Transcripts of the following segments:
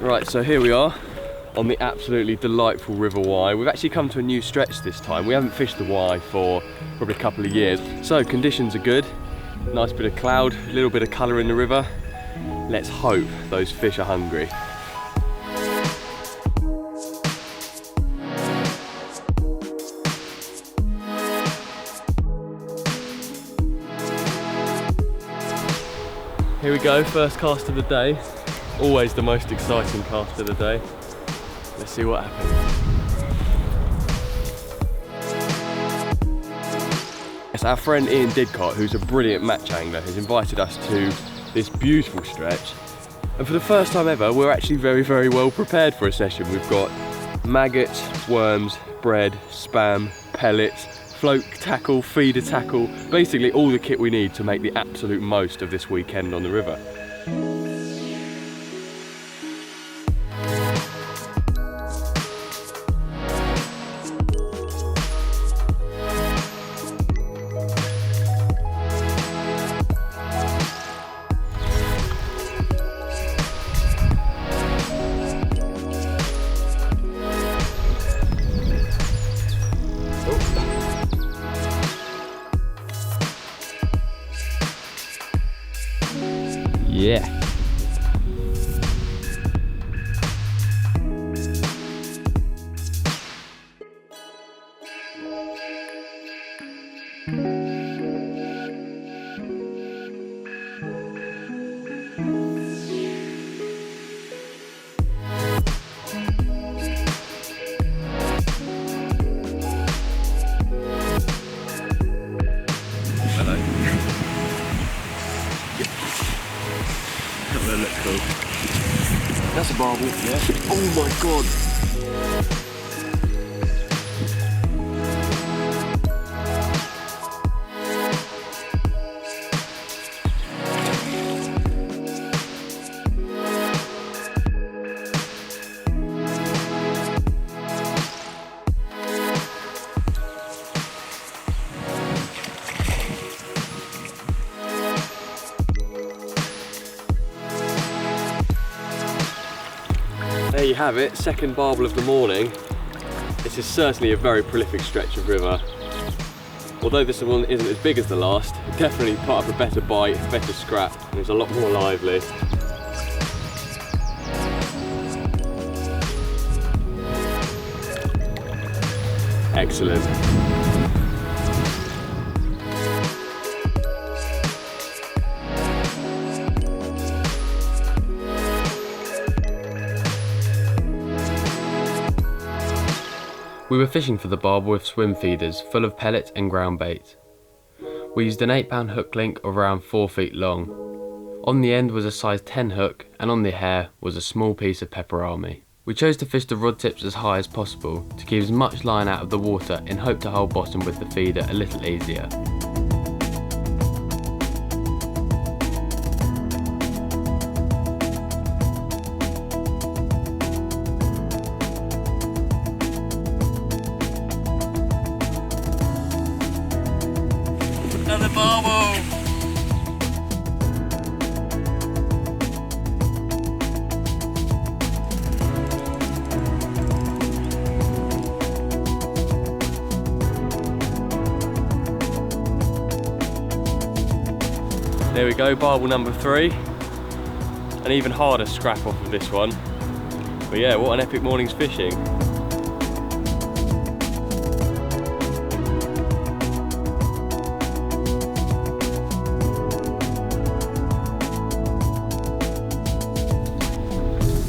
Right, so here we are on the absolutely delightful River Wye. We've actually come to a new stretch this time. We haven't fished the Wye for probably a couple of years. So conditions are good, nice bit of cloud, a little bit of colour in the river. Let's hope those fish are hungry. Here we go, first cast of the day. Always the most exciting cast of the day. Let's see what happens. Yes, our friend Ian Didcott, who's a brilliant match angler, has invited us to this beautiful stretch. And for the first time ever, we're actually very, very well prepared for a session. We've got maggots, worms, bread, spam, pellets, float tackle, feeder tackle, basically all the kit we need to make the absolute most of this weekend on the river. Yeah. That's a barbel, yeah. Oh my god! There you have it, second barbel of the morning. This is certainly a very prolific stretch of river. Although this one isn't as big as the last, it definitely put up a better bite, better scrap, and it's a lot more lively. Excellent. We were fishing for the barbel with swim feeders full of pellets and ground bait. We used an 8-pound hook link of around 4 feet long. On the end was a size 10 hook, and on the hair was a small piece of pepperami. We chose to fish the rod tips as high as possible to keep as much line out of the water in hope to hold bottom with the feeder a little easier. Another barbel! There we go, barbel number 3. An even harder scrap off of this one. But yeah, what an epic morning's fishing.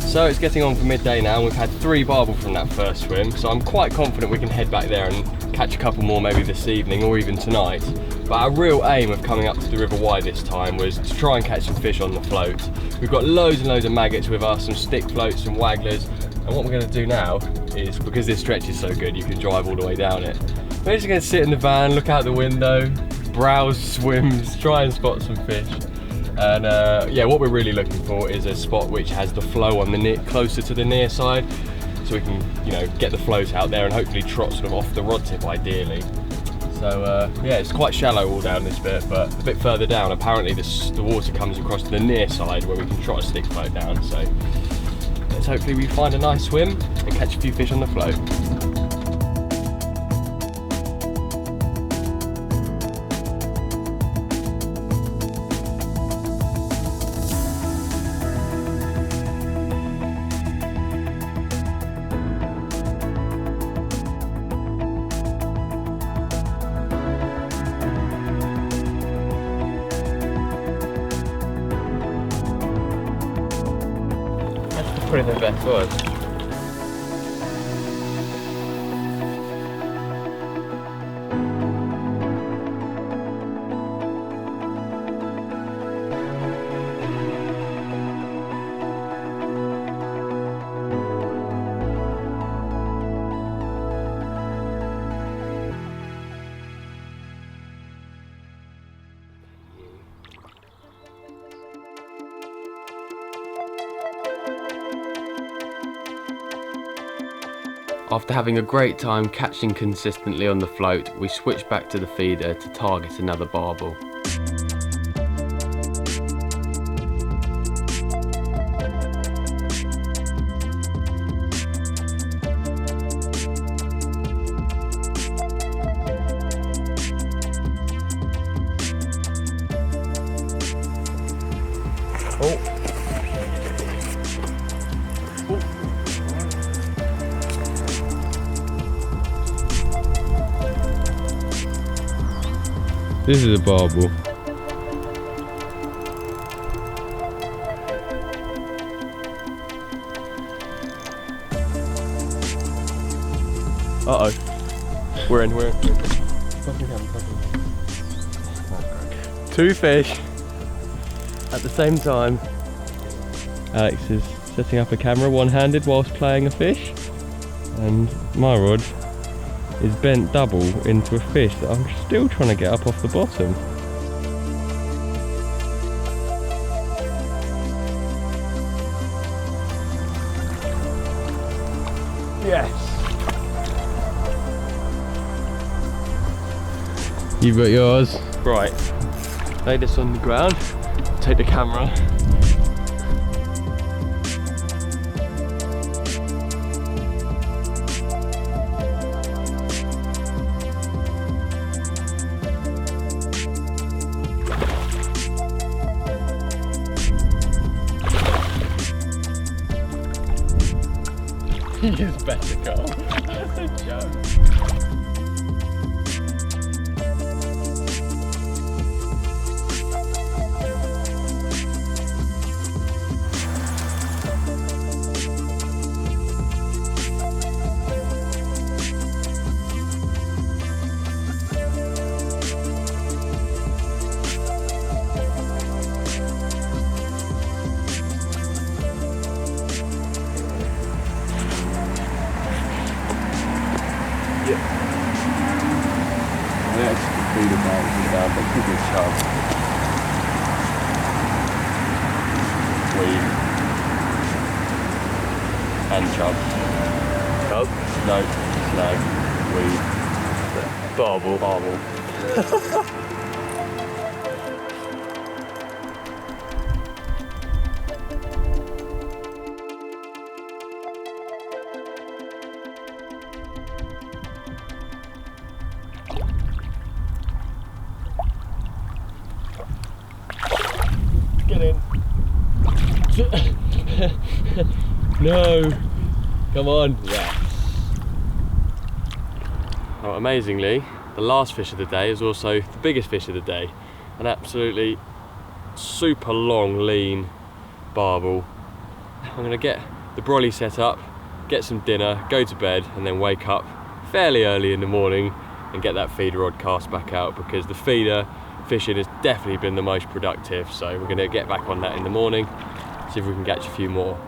So it's getting on for midday now, and we've had 3 barbel from that first swim, so I'm quite confident we can head back there and catch a couple more maybe this evening or even tonight. But our real aim of coming up to the River Wye this time was to try and catch some fish on the float. We've got loads and loads of maggots with us, some stick floats, some wagglers, and what we're going to do now is, because this stretch is so good you can drive all the way down it, we're just going to sit in the van, look out the window, browse swims, try and spot some fish. And yeah, what we're really looking for is a spot which has the flow on the closer to the near side, so we can, you know, get the float out there and hopefully trot sort of off the rod tip ideally. So yeah, it's quite shallow all down this bit, but a bit further down apparently the water comes across to the near side where we can trot a stick float down. So let's hopefully we find a nice swim and catch a few fish on the float. Probably the best was. After having a great time catching consistently on the float, we switched back to the feeder to target another barbel. This is a barbel. Uh-oh. We're in. Two fish at the same time. Alex is setting up a camera one-handed whilst playing a fish, and my rod is bent double into a fish that I'm still trying to get up off the bottom. Yes! You've got yours. Right, lay this on the ground, take the camera. He is better, Carl. That's a joke. Feeder bouncing down, but could be chub. Weed. And chub. Chub? No, snag. Weed. Barbel. Barbel. Get in. No. Come on. Yes. Well, amazingly, the last fish of the day is also the biggest fish of the day. An absolutely super long, lean barbel. I'm going to get the brolly set up, get some dinner, go to bed, and then wake up fairly early in the morning and get that feeder rod cast back out, because the feeder fishing has definitely been the most productive. So we're going to get back on that in the morning, see if we can catch a few more.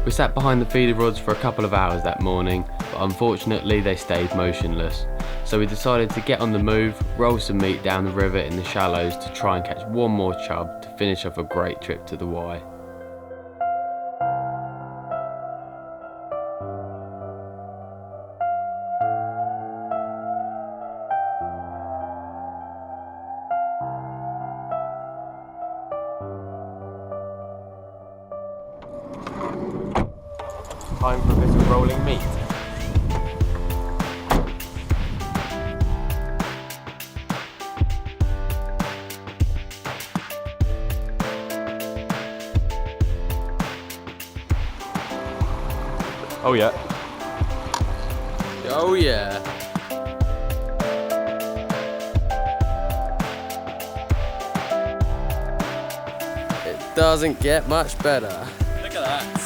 We sat behind the feeder rods for a couple of hours that morning, but unfortunately they stayed motionless. So we decided to get on the move, roll some meat down the river in the shallows to try and catch one more chub to finish off a great trip to the Y. Time for a bit of rolling meat. Oh yeah. Oh yeah. It doesn't get much better. Look at that.